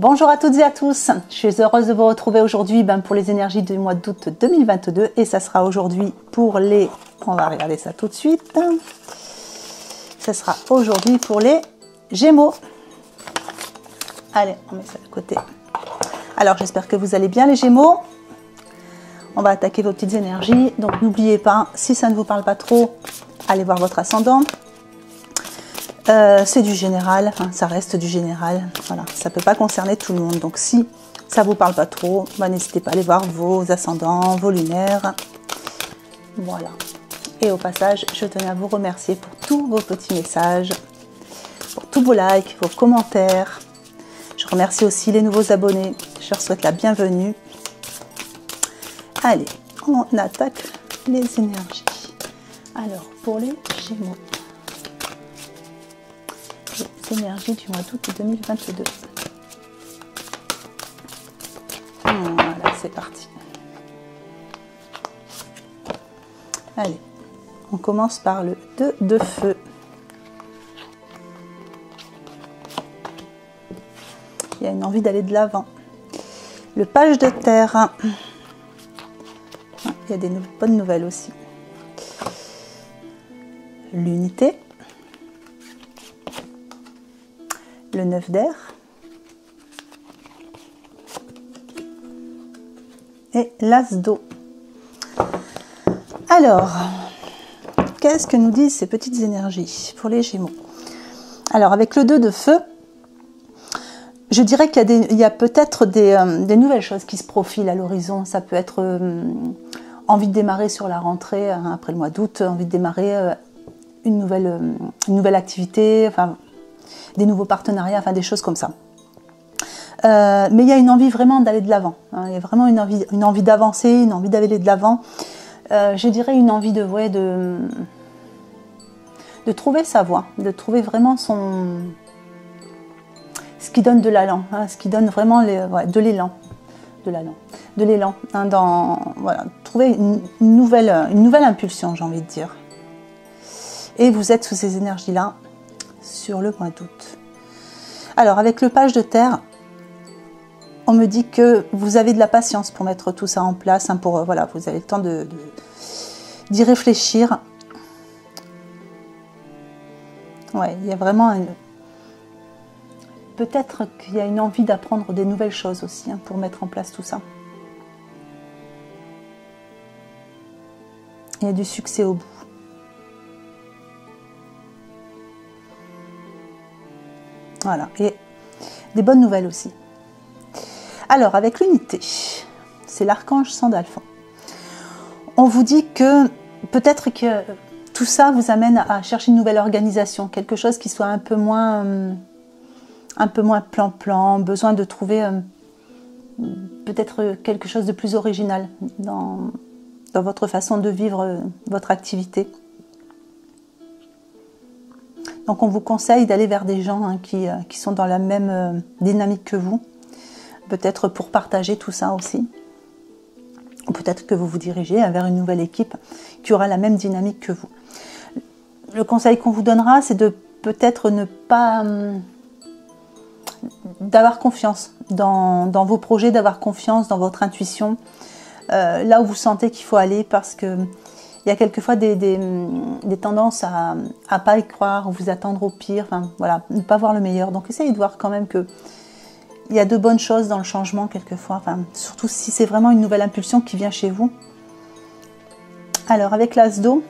Bonjour à toutes et à tous, je suis heureuse de vous retrouver aujourd'hui pour les énergies du mois d'août 2022 et ça sera aujourd'hui pour les... On va regarder ça tout de suite. Ça sera aujourd'hui pour les Gémeaux. Allez, on met ça de côté. Alors j'espère que vous allez bien les Gémeaux. On va attaquer vos petites énergies. Donc n'oubliez pas, si ça ne vous parle pas trop, allez voir votre ascendant. C'est du général, hein, ça reste du général. Voilà, ça ne peut pas concerner tout le monde. Donc si ça ne vous parle pas trop, n'hésitez pas à aller voir vos ascendants, vos lunaires. Voilà. Et au passage, je tenais à vous remercier pour tous vos petits messages, pour tous vos likes, vos commentaires. Je remercie aussi les nouveaux abonnés. Je leur souhaite la bienvenue. Allez, on attaque les énergies. Alors, pour les Gémeaux, les énergies du mois d'août 2022. Voilà, c'est parti. Allez, on commence par le 2 de feu. Il y a une envie d'aller de l'avant. Le page de terre. Il y a des bonnes nouvelles aussi. L'unité. Le 9 d'air. Et l'as d'eau. Alors, qu'est-ce que nous disent ces petites énergies pour les Gémeaux? Alors, avec le 2 de feu, je dirais qu'il y a peut-être des nouvelles choses qui se profilent à l'horizon. Ça peut être envie de démarrer sur la rentrée, hein, après le mois d'août, envie de démarrer une nouvelle activité, enfin, des nouveaux partenariats, enfin des choses comme ça. Mais il y a une envie vraiment d'aller de l'avant. Hein, il y a vraiment une envie d'avancer, une envie d'aller de l'avant. Je dirais une envie de trouver sa voie, de trouver vraiment ce qui donne de l'élan, hein, ce qui donne vraiment de l'élan, hein, voilà, trouver une nouvelle impulsion, j'ai envie de dire. Et vous êtes sous ces énergies-là sur le mois d'août. Alors avec le page de terre, on me dit que vous avez de la patience pour mettre tout ça en place, hein, voilà, vous avez le temps d'y réfléchir. Ouais, il y a vraiment peut-être qu'il y a une envie d'apprendre des nouvelles choses aussi, hein, pour mettre en place tout ça. Il y a du succès au bout. Voilà, et des bonnes nouvelles aussi. Alors, avec l'unité, c'est l'archange Sandalphon. On vous dit que peut-être que tout ça vous amène à chercher une nouvelle organisation, quelque chose qui soit un peu moins plan-plan, besoin de trouver peut-être quelque chose de plus original dans votre façon de vivre votre activité. Donc on vous conseille d'aller vers des gens, hein, qui sont dans la même dynamique que vous, peut-être pour partager tout ça aussi. Ou peut-être que vous vous dirigez vers une nouvelle équipe qui aura la même dynamique que vous. Le conseil qu'on vous donnera, c'est de peut-être ne pas... d'avoir confiance dans vos projets, d'avoir confiance dans votre intuition, là où vous sentez qu'il faut aller, parce que il y a quelquefois des tendances à ne pas y croire, ou vous attendre au pire, enfin voilà, ne pas voir le meilleur. Donc essayez de voir quand même que il y a de bonnes choses dans le changement quelquefois, enfin, surtout si c'est vraiment une nouvelle impulsion qui vient chez vous. Alors avec l'as d'eau,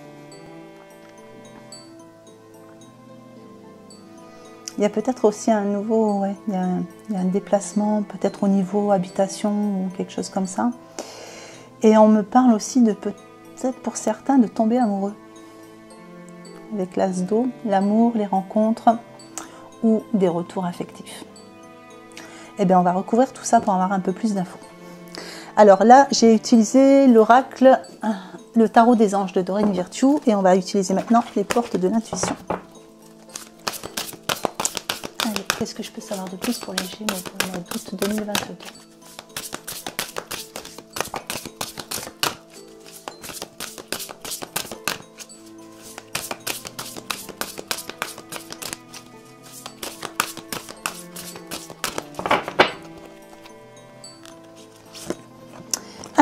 il y a peut-être aussi un nouveau, ouais, il y a un déplacement, peut-être au niveau habitation ou quelque chose comme ça. Et on me parle aussi de peut-être pour certains de tomber amoureux. Avec l'as d'eau, l'amour, les rencontres ou des retours affectifs. Eh bien, on va recouvrir tout ça pour avoir un peu plus d'infos. Alors là, j'ai utilisé l'oracle, le tarot des anges de Doreen Virtue, et on va utiliser maintenant les portes de l'intuition. Allez, qu'est-ce que je peux savoir de plus pour les Gémeaux pour le mois d'août 2022?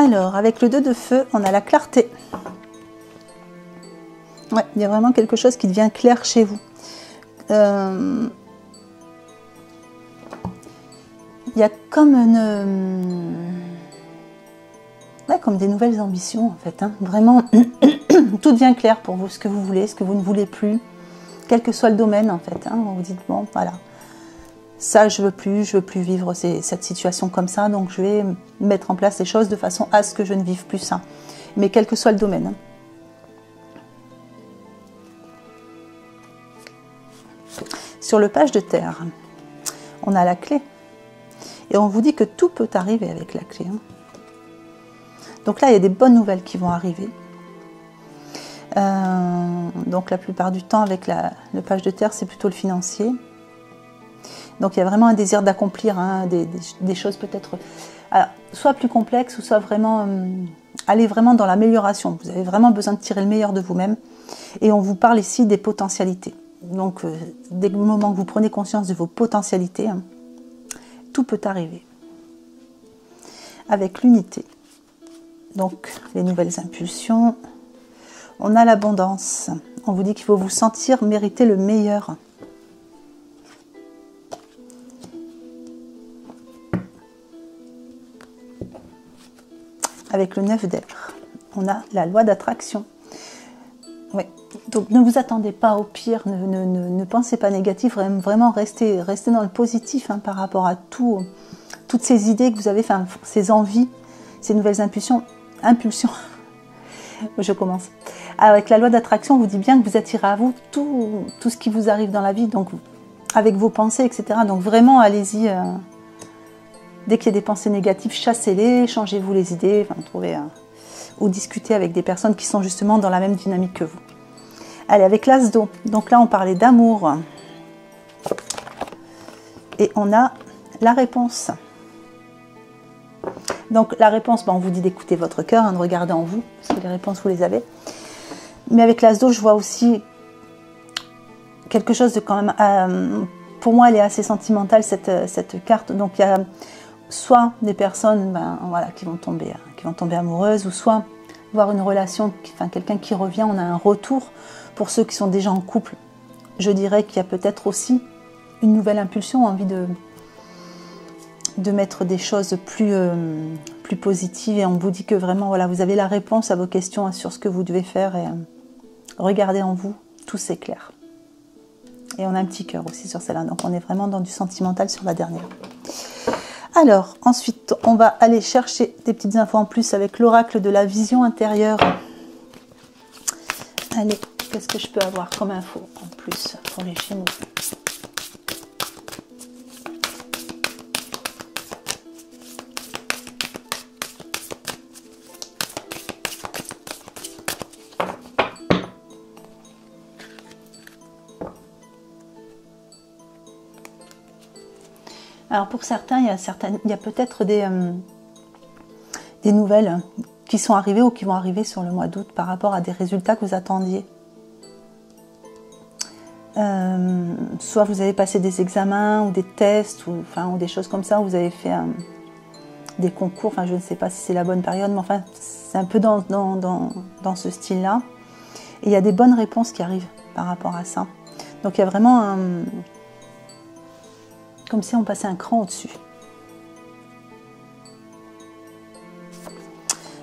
Alors, avec le 2 de feu, on a la clarté. Ouais, il y a vraiment quelque chose qui devient clair chez vous. Il y a comme comme des nouvelles ambitions en fait. Hein. Vraiment, tout devient clair pour vous, ce que vous voulez, ce que vous ne voulez plus, quel que soit le domaine en fait. Hein. Vous vous dites, bon, voilà, ça je veux plus vivre cette situation comme ça, donc je vais mettre en place les choses de façon à ce que je ne vive plus ça. Mais quel que soit le domaine. Hein. Sur le page de terre, on a la clé. Et on vous dit que tout peut arriver avec la clé. Hein. Donc là, il y a des bonnes nouvelles qui vont arriver. Donc la plupart du temps, avec le page de terre, c'est plutôt le financier. Donc il y a vraiment un désir d'accomplir hein, des choses peut-être soit plus complexes, ou soit vraiment aller vraiment dans l'amélioration. Vous avez vraiment besoin de tirer le meilleur de vous-même. Et on vous parle ici des potentialités. Donc, dès le moment que vous prenez conscience de vos potentialités, hein, tout peut arriver. Avec l'unité, donc les nouvelles impulsions, on a l'abondance. On vous dit qu'il faut vous sentir mériter le meilleur. Avec le 9 d'air, on a la loi d'attraction. Oui. Donc ne vous attendez pas au pire, ne pensez pas négatif, vraiment restez dans le positif hein, par rapport à toutes ces idées que vous avez, enfin, ces envies, ces nouvelles impulsions. Je commence. Avec la loi d'attraction, on vous dit bien que vous attirez à vous tout ce qui vous arrive dans la vie, donc avec vos pensées, etc. Donc vraiment, allez-y. Dès qu'il y a des pensées négatives, chassez-les, changez-vous les idées, enfin, trouvez ou discutez avec des personnes qui sont justement dans la même dynamique que vous. Allez, avec l'as d'eau, donc là on parlait d'amour. Et on a la réponse. Donc la réponse, on vous dit d'écouter votre cœur, hein, de regarder en vous, parce que les réponses vous les avez. Mais avec l'as d'eau, je vois aussi quelque chose de quand même... pour moi, elle est assez sentimentale, cette carte. Donc il y a soit des personnes voilà, qui vont tomber amoureuses, ou soit voir une relation, quelqu'un qui revient, on a un retour. Pour ceux qui sont déjà en couple, je dirais qu'il y a peut-être aussi une nouvelle impulsion, envie de mettre des choses plus positives, et on vous dit que vraiment, voilà, vous avez la réponse à vos questions hein, sur ce que vous devez faire, et regardez en vous, tout s'éclaire. Et on a un petit cœur aussi sur celle-là, donc on est vraiment dans du sentimental sur la dernière. Alors, ensuite, on va aller chercher des petites infos en plus avec l'oracle de la vision intérieure. Allez, qu'est-ce que je peux avoir comme info en plus pour les Gémeaux? Alors pour certains, il y a peut-être des nouvelles qui sont arrivées ou qui vont arriver sur le mois d'août par rapport à des résultats que vous attendiez. Soit vous avez passé des examens ou des tests ou des choses comme ça, où vous avez fait des concours, je ne sais pas si c'est la bonne période, mais enfin c'est un peu dans ce style-là. Et il y a des bonnes réponses qui arrivent par rapport à ça. Donc il y a vraiment comme si on passait un cran au-dessus.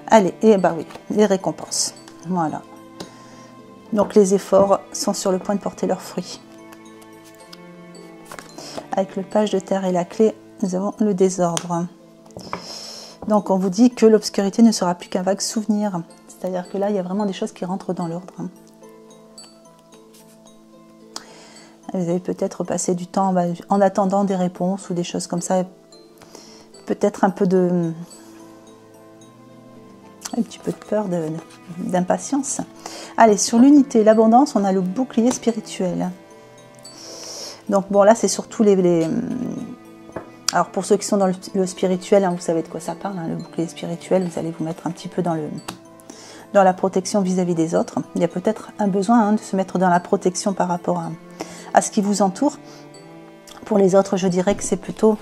Allez, et oui, les récompenses. Voilà. Donc les efforts sont sur le point de porter leurs fruits. Avec le page de terre et la clé, nous avons le désordre. Donc on vous dit que l'obscurité ne sera plus qu'un vague souvenir. C'est-à-dire que là, il y a vraiment des choses qui rentrent dans l'ordre. Vous avez peut-être passé du temps en attendant des réponses ou des choses comme ça. Peut-être un petit peu de peur, d'impatience. Allez, sur l'unité, l'abondance, on a le bouclier spirituel. Donc bon, là c'est surtout alors pour ceux qui sont dans le spirituel, hein, vous savez de quoi ça parle, hein, le bouclier spirituel, vous allez vous mettre un petit peu dans la protection vis-à-vis des autres. Il y a peut-être un besoin de se mettre dans la protection par rapport à ce qui vous entoure. Pour les autres, je dirais que c'est plutôt...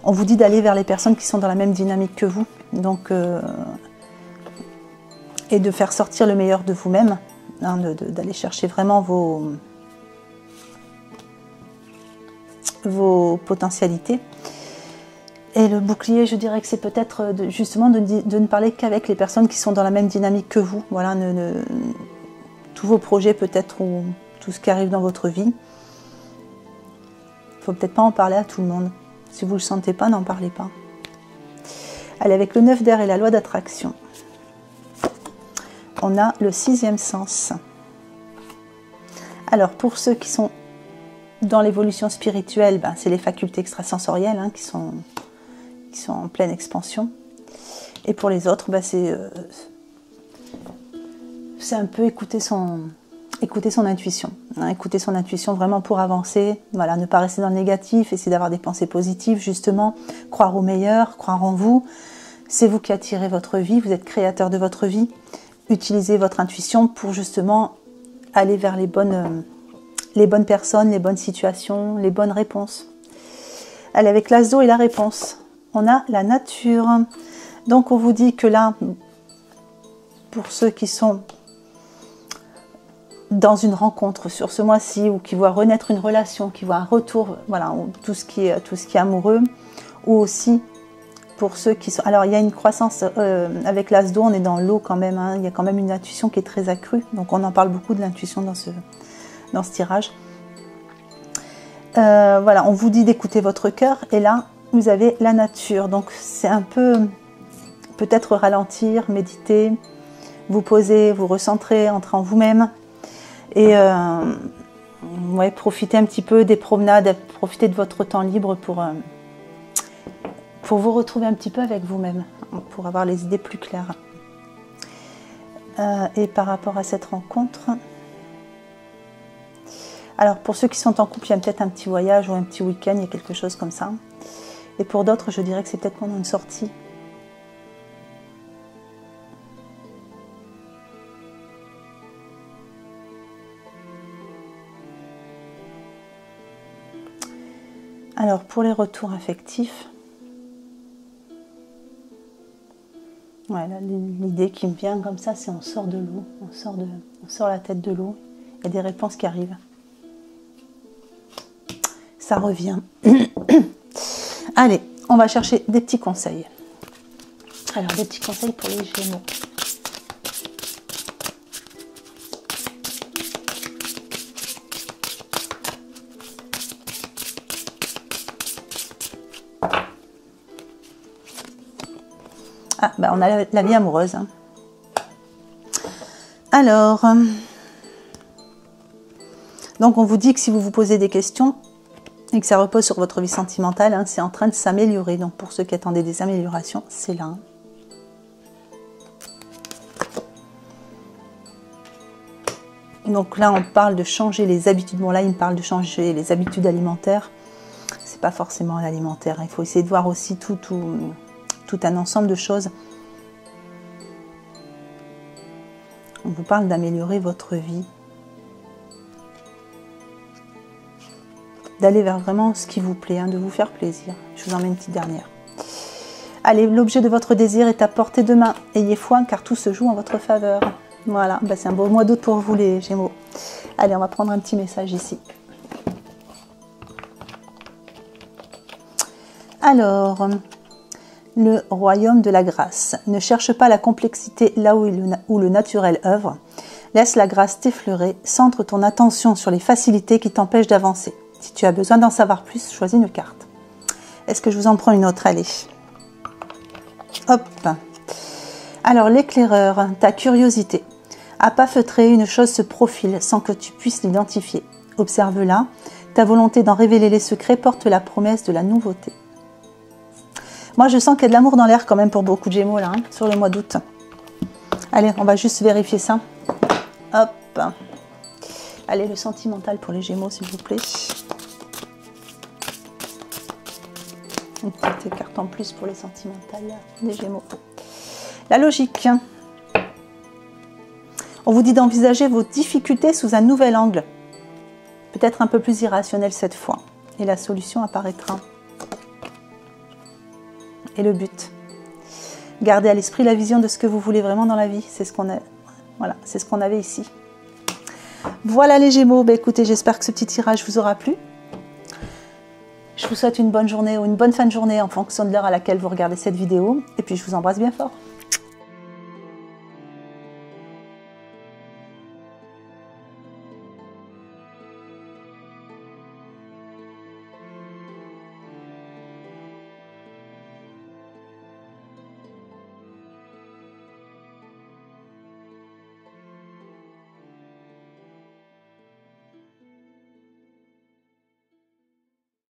On vous dit d'aller vers les personnes qui sont dans la même dynamique que vous. Donc et de faire sortir le meilleur de vous-même, hein, d'aller chercher vraiment vos potentialités. Et le bouclier, je dirais que c'est peut-être justement de ne parler qu'avec les personnes qui sont dans la même dynamique que vous. Voilà, tous vos projets peut-être, ou tout ce qui arrive dans votre vie. Il ne faut peut-être pas en parler à tout le monde. Si vous ne le sentez pas, n'en parlez pas. Allez, avec le 9 d'air et la loi d'attraction, on a le 6e sens. Alors, pour ceux qui sont dans l'évolution spirituelle, ben, c'est les facultés extrasensorielles, hein, qui sont en pleine expansion. Et pour les autres, ben, c'est un peu écouter son intuition. Hein, écouter son intuition vraiment pour avancer. Voilà, ne pas rester dans le négatif, essayer d'avoir des pensées positives, justement. Croire au meilleur, croire en vous. C'est vous qui attirez votre vie, vous êtes créateur de votre vie. Utilisez votre intuition pour justement aller vers les bonnes personnes, les bonnes situations, les bonnes réponses. Allez, avec l'as d'eau et la réponse, on a la nature. Donc on vous dit que là, pour ceux qui sont dans une rencontre sur ce mois-ci, ou qui voient renaître une relation, qui voient un retour, voilà, tout ce qui est amoureux, ou aussi pour ceux qui sont... Alors il y a une croissance avec l'as d'eau, on est dans l'eau quand même, hein, il y a quand même une intuition qui est très accrue, donc on en parle beaucoup de l'intuition dans ce tirage. Voilà, on vous dit d'écouter votre cœur, et là vous avez la nature, donc c'est un peu peut-être ralentir, méditer, vous poser, vous recentrer, entrer en vous-même, et ouais, profiter un petit peu des promenades, profiter de votre temps libre pour vous retrouver un petit peu avec vous-même, pour avoir les idées plus claires. Et par rapport à cette rencontre, alors pour ceux qui sont en couple, il y a peut-être un petit voyage ou un petit week-end, il y a quelque chose comme ça. Et pour d'autres, je dirais que c'est peut-être pendant une sortie. Alors pour les retours affectifs, ouais, l'idée qui me vient comme ça, c'est on sort de l'eau, on sort la tête de l'eau, il y a des réponses qui arrivent. Ça revient. Allez, on va chercher des petits conseils. Alors, des petits conseils pour les Gémeaux. Ah, bah on a la vie amoureuse. Hein. Alors, donc on vous dit que si vous vous posez des questions et que ça repose sur votre vie sentimentale, hein, c'est en train de s'améliorer. Donc pour ceux qui attendaient des améliorations, c'est là. Hein. Donc là, on parle de changer les habitudes. Bon, là, il me parle de changer les habitudes alimentaires. C'est pas forcément l'alimentaire. Hein. Il faut essayer de voir aussi tout un ensemble de choses. On vous parle d'améliorer votre vie. D'aller vers vraiment ce qui vous plaît, hein, de vous faire plaisir. Je vous en mets une petite dernière. Allez, l'objet de votre désir est à portée de main. Ayez foi, car tout se joue en votre faveur. Voilà, bah c'est un beau mois d'août pour vous les Gémeaux. Allez, on va prendre un petit message ici. Alors, le royaume de la grâce. Ne cherche pas la complexité là où le naturel œuvre. Laisse la grâce t'effleurer. Centre ton attention sur les facilités qui t'empêchent d'avancer. Si tu as besoin d'en savoir plus, choisis une carte. Est-ce que je vous en prends une autre? Allez. Hop. Alors, l'éclaireur, ta curiosité. À pas feutrer, une chose se profile sans que tu puisses l'identifier. Observe-la. Ta volonté d'en révéler les secrets porte la promesse de la nouveauté. Moi, je sens qu'il y a de l'amour dans l'air quand même pour beaucoup de Gémeaux, là, hein, sur le mois d'août. Allez, on va juste vérifier ça. Hop. Allez, le sentimental pour les Gémeaux, s'il vous plaît. Une petite carte en plus pour les sentimentales des Gémeaux. La logique. On vous dit d'envisager vos difficultés sous un nouvel angle. Peut-être un peu plus irrationnel cette fois. Et la solution apparaîtra. Et le but. Gardez à l'esprit la vision de ce que vous voulez vraiment dans la vie. C'est ce qu'on a. Voilà, c'est ce qu'on avait ici. Voilà les Gémeaux. Ben, écoutez, j'espère que ce petit tirage vous aura plu. Je vous souhaite une bonne journée ou une bonne fin de journée en fonction de l'heure à laquelle vous regardez cette vidéo. Et puis je vous embrasse bien fort.